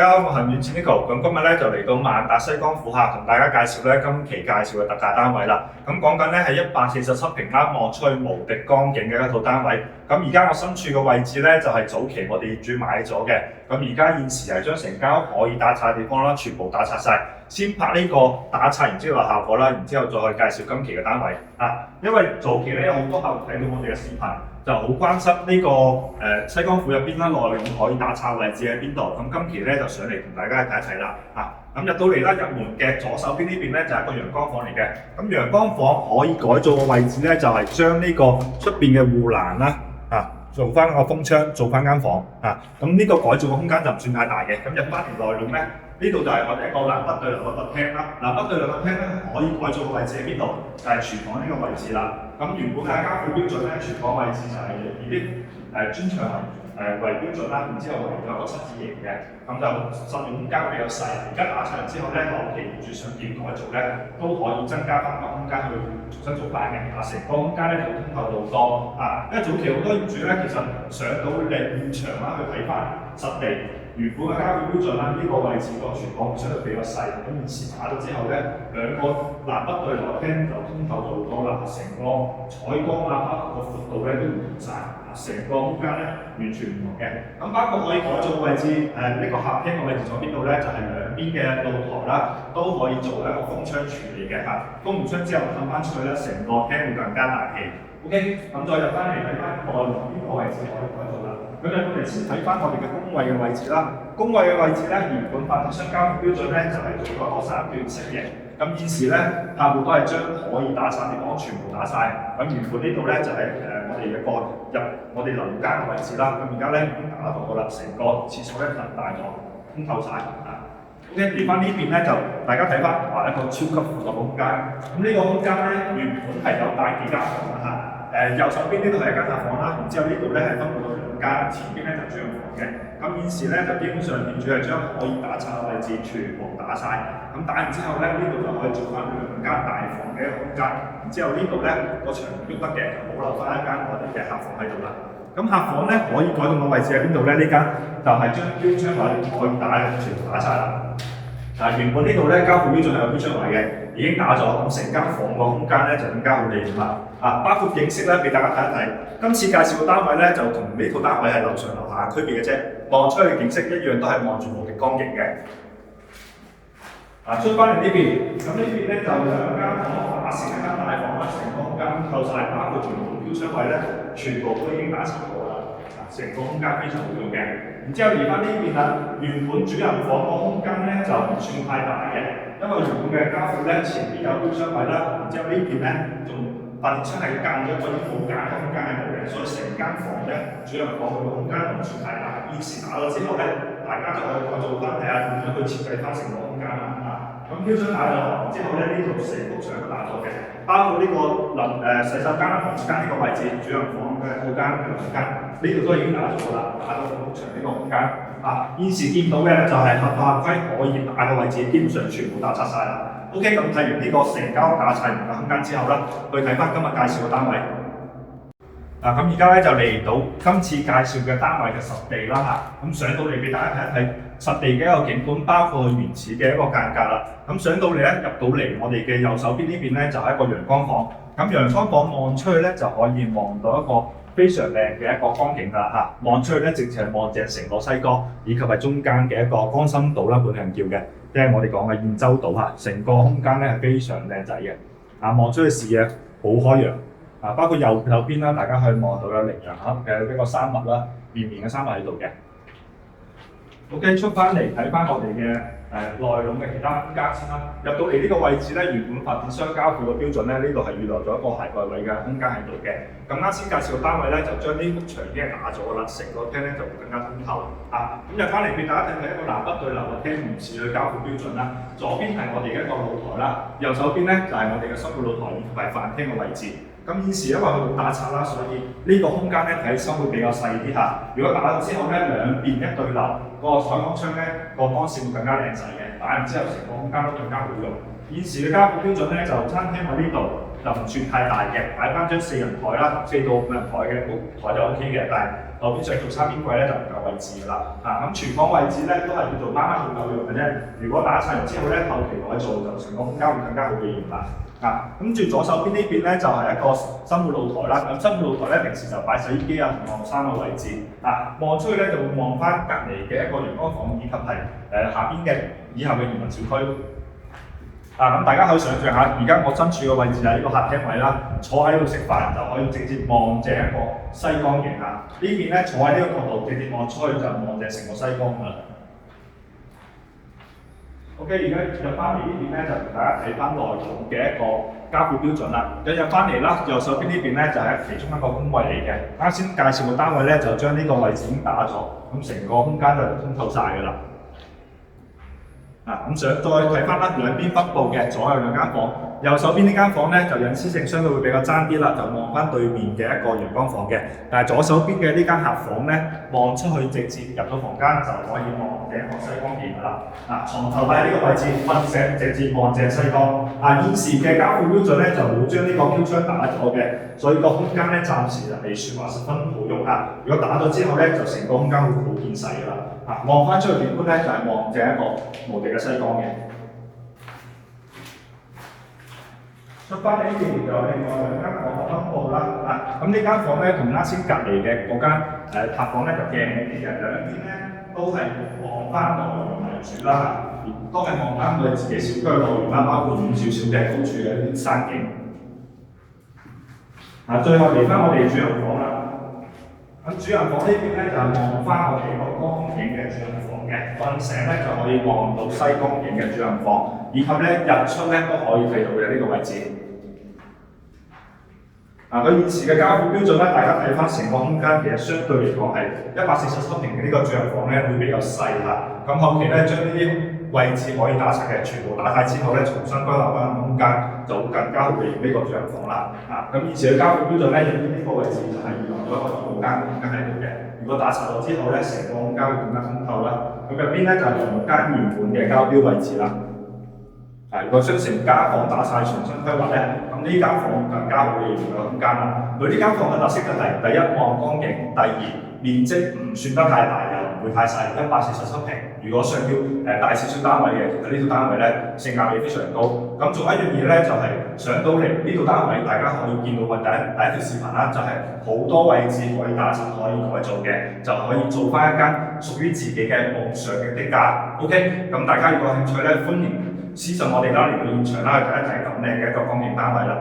家好，我係遠志 Nico。咁今日咧就嚟到萬達西江府客，同大家介紹咧今期介紹嘅特價單位啦。咁講緊咧係147平啦，望出去無敵光景嘅一套單位。咁而家我身處嘅位置咧就係早期我哋業主買咗嘅。咁而家現時係將成間屋可以打拆嘅地方啦，全部打拆晒。先拍呢個打拆完之後嘅效果啦，然之後再去介紹今期嘅單位啊。因為早期咧有好多客戶睇到我哋嘅視頻，就好關心呢個西江府入邊啦，內容可以打拆位置喺邊度。咁今期咧就上嚟同大家睇一睇啦。咁入到嚟啦，入門嘅左手邊呢邊咧就係一個陽光房嚟嘅。咁陽光房可以改造嘅位置咧，就係將呢個出邊嘅護欄啦做翻個風窗，做翻間房咁呢個改造嘅空間就唔算太大嘅。咁入翻嚟內容咧，呢度就係我哋一個南北對流嘅客廳啦。南北對流嘅廳咧可以改造嘅位置喺邊度？就係廚房呢個位置啦。咁原本嘅家父標準咧，廚房位置就係以啲磚牆為標準啦，然之後圍咗一個7字形嘅，咁就實用空間比較細。而家打拆完之後咧，後期業主想點改造咧，都可以增加翻個空間去重新做翻嘅。成個空間咧就通透到多因為早期好多業主咧，其實上到嚟現場啦去睇翻實地。原本嘅家父標準啦，呢個位置個廚房相對比較細，咁現時打咗之後咧，兩個南北對流嘅廳就通透到多啦，成個採光包括個闊度咧都唔同晒，成個空間咧完全唔同嘅。咁包括可以改造嘅位置，呢個客廳嘅位置喺邊度咧？就係兩邊嘅露台啦，都可以做一個風窗處理嘅封完窗之後褪翻出去咧，成個廳會更加大氣。OK， 咁再入翻嚟睇翻內籠呢個位置可以改造啦。咁我哋先睇翻我哋嘅工位嘅位置啦。工位嘅位置咧，原本發展商交付標準咧就係做一個3段式嘅。咁現時咧，客戶都係將可以打拆嘅地方全部打晒。咁原本呢度咧就係我哋一個入我哋樓間嘅位置啦。咁而家咧已經打到好啦，成個廁所咧大咗，通透晒OK， 轉翻呢邊咧就大家睇翻話一個超級闊嘅空間。咁呢個空間咧原本係有帶幾間房右手邊呢度係一間客房啦，然之後呢度咧係分佈到2間，前邊咧就主人房嘅。咁現時咧就基本上業主係將可以打拆嘅位置全部打晒。咁打完之後咧，呢度就可以做翻2間大房嘅一個空間。然之後呢度咧個牆喐得嘅，就保留翻一間我哋嘅客房喺度啦。咁客房咧可以改動嘅位置喺邊度咧？呢間就係將標窗位可以打嘅全部打晒啦。原本呢度咧交付標準係有標窗位嘅，已經打咗，咁成間房個空間咧就更加好利用啦。包括景色咧，俾大家睇一睇。今次介紹嘅單位咧，就同呢套單位係樓上樓下區別嘅啫。望出去嘅景色一樣都係望住無敵光景嘅。出翻嚟呢邊，咁呢邊咧就2間房打成一間大房啦，成個空間透晒，包括全部標窗位咧，全部都已經打拆過啦。成個空間非常好用嘅。然之後嚟翻呢邊啦，原本主人房個空間咧就唔算太大嘅，因為原本嘅家父咧前邊有標窗位啦，然之後呢邊咧仲發電窗係間咗個冇間嘅空間喺度嘅，所以成間房咧主人房佢個空間唔算太大。現時打咗之後咧，大家就可以改造翻睇下點樣去設計翻成個空間啦。咁標窗打咗之後咧，呢度成幅牆都打咗嘅，包括呢個洗手間、房間呢個位置，主人房嘅套間、房間呢度都已經打咗啦，打到幅牆呢個空間。現時見到嘅就係合法規可以打嘅位置，基本上全部打拆晒啦。OK， 咁睇完呢個成間屋打拆完嘅空間之後啦，去睇翻今日介紹嘅單位。咁而家咧就嚟到今次介紹嘅單位嘅實地啦咁上到嚟俾大家睇一睇實地嘅一個景觀，包括原始嘅一個間隔啦。咁上到嚟咧，入到嚟我哋嘅右手邊呢邊咧就係一個陽光房。咁陽光房望出去咧就可以望到一個非常靚嘅一個光景啦望出去咧，直情係望正成個西江，以及係中間嘅一個江心島啦，本向叫嘅，即係我哋講嘅燕洲島成個空間咧係非常靚仔嘅。望出去視野好開揚。包括右邊啦，大家可以望到有羚羊峽嘅呢個山脈啦，綿綿嘅山脈喺度嘅。OK， 出翻嚟睇翻我哋嘅內籠嘅其他空間先啦。入到嚟呢個位置咧，原本發展商交付嘅標準咧，呢度係預留咗一個鞋蓋位嘅空間喺度嘅。咁啱先介紹嘅單位咧，就將呢幅牆已經係打咗啦，成個廳咧就會更加通透。咁入翻嚟俾大家睇睇一個南北對流嘅廳，唔似佢交付標準啦。左邊係我哋嘅一個露台啦，右手邊咧就係我哋嘅生活露台以及係飯廳嘅位置。咁現時因為佢冇打拆啦，所以呢個空間咧睇起身會比較細啲如果打咗之後咧，兩邊一對流，個採光窗咧個光線會更加靚仔嘅。打完之後成個空間都更加好用。現時嘅家父標準咧就餐廳喺呢度，就唔算太大嘅，擺翻張4人台啦，4到5人台嘅台就 O K 嘅，但係後邊想做餐邊櫃咧就唔夠位置㗎啦。咁廚房位置咧都係要做啱啱好夠用嘅啫。如果打晒完之後咧，後期改造就成個空間會更加好嘅用啦。跟住左手邊呢邊咧就係一個生活露台啦。咁生活露台咧平時就擺洗衣機啊同學生嘅位置。望出去咧就會望翻隔離嘅一個陽光房以及係下邊嘅以後嘅移民小區。咁大家可以想象下，而家我身處嘅位置就係呢個客廳位啦，坐喺度食飯就可以直接望正一個西江景啦。呢邊咧坐喺呢個角度直接望出去就望正成個西江㗎啦。OK， 而家入翻嚟呢邊咧就同大家睇翻內部嘅一個交付標準啦。入翻嚟啦，右手邊呢邊咧就係其中一個工位嚟嘅。啱先介紹個單位咧就將呢個位置已經打咗，咁成個空間就通透晒㗎啦。咁想再睇翻啦，兩邊北部嘅左右兩間房，右手邊呢間房咧就隱私性相對會比較爭啲啦，就望翻對面嘅一個陽光房嘅。但係左手邊嘅呢間客房咧，望出去直接入到房間就可以望正個西江景㗎啦。床頭擺呢個位置，瞓醒直接望正西江。現時嘅交付標準咧就冇將呢個飄窗打咗嘅，所以個空間咧暫時就未算話十分好用啦。如果打咗之後咧，就成個空間會好見細㗎啦。望翻出去景觀咧就係望正一個無敵嘅西江嘅。出翻嚟呢邊就另外兩間房分佈啦。咁呢間房咧同啱先隔離嘅嗰間客房咧就鏡啲嘅，兩邊咧都係望翻內容為主啦，都係望翻佢自己小區內容啦，包括遠少少嘅高處嘅啲山景。最後嚟翻我哋主人房啦。主人房呢邊咧就係望翻我哋個江景嘅主人房嘅，瞓醒咧就可以望到西江景嘅主人房，以及咧日出咧都可以睇到嘅呢個位置。佢現時嘅交付標準咧，大家睇翻成個空間，其實相對嚟講係147平嘅呢個主人房咧會比較細啦。咁後期咧將呢啲位置可以打拆嘅，全部打晒之後咧，重新歸納翻空間，就會更加好利用呢個主人房啦。咁現時嘅交付標準咧，入邊呢個位置就係預留咗一個房間喺度嘅。如果打拆咗之後咧，成個空間會更加通透啦。咁入邊咧就係房間原本嘅交標位置啦。如果將成間房打晒重新規劃咧，咁呢間房更加好利用嘅空間啦。佢呢間房嘅特色就係第一望江景，第二面積唔算得太大，又唔會太細，147平。如果想要大少少單位嘅，其實呢套單位咧性價比非常高。咁仲有一樣嘢咧，就係上到嚟呢套單位，大家可以見到第一條視頻啦，就係好多位置可以打拆、可以改造嘅，就可以做翻一間屬於自己嘅夢想嘅的家。OK， 咁大家如果有興趣咧，歡迎私信我哋啦，嚟到現場啦，去睇一睇咁靚嘅一個江景單位啦。